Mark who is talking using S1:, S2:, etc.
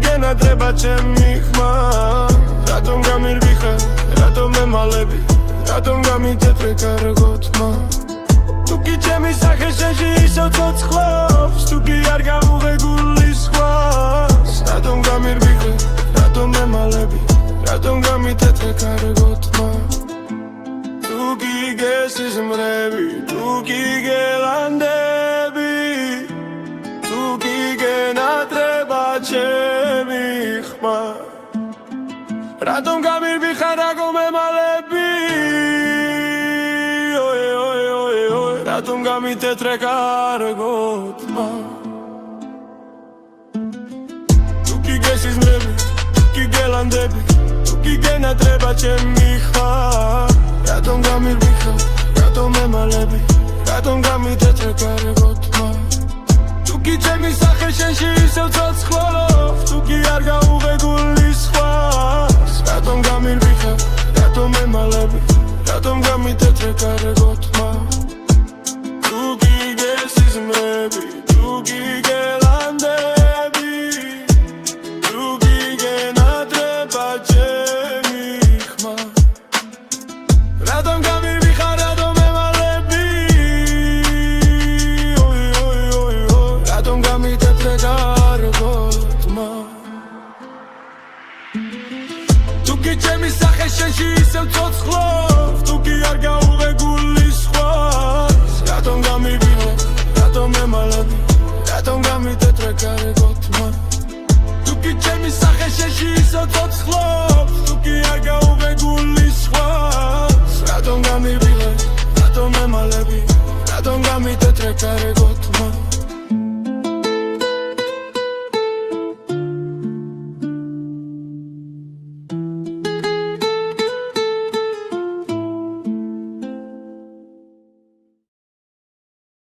S1: გენატრება ჩემი ხმა რატომ გამირბიხარ რატომ მემალები რატომ გამიტეტრე კარგოთმა თუ კი ჩემი სახე შენში ისევ ცოცხლობს თუ კი არ გამუღებული სხვას რატომ გამირბიხარ რატომ მემალები რატომ გამიტეტრე კარგოთმა თუ გიგეს ისმრები თუ გიგელანდები თუ გიგენატრება ჩემი ხმა რატომ გამირბიხარ რატომ მემალები რატომ გამიტეტრე კარგოთმა თუ გიგეს ისმრები თუ გიგელანდები თუ გიგენატრება ჩემი ხმა რატომ გამირბიხარ რატომ მემალები რატომ გამიტეტრე კარგოთმა თუ კი ჩემი სახე შენში ისევ ცოცხლობს თუ კი არ გაუღებული სხვას რატომ გამირბიხარ რატომ მემალები რატომ გამიტეტრე კარგოთმა თუ გიგეს ისმრები თუ გიგელანდები თუ გიგენატრება ჩემი ხმა რატომ გამირბიხარ რატომ მემალები რატომ გამიტეტრე კარგოთმა თუ კი ჩემი სახე შენში ისევ ცოცხლობს თუ კი არ გაუღებული სხვას რატომ გამირბიხარ რატომ მემალები რატომ გამიტეტრე კარგოთმა თუ კი ჩემი სახე შენში ისევ ცოცხლობს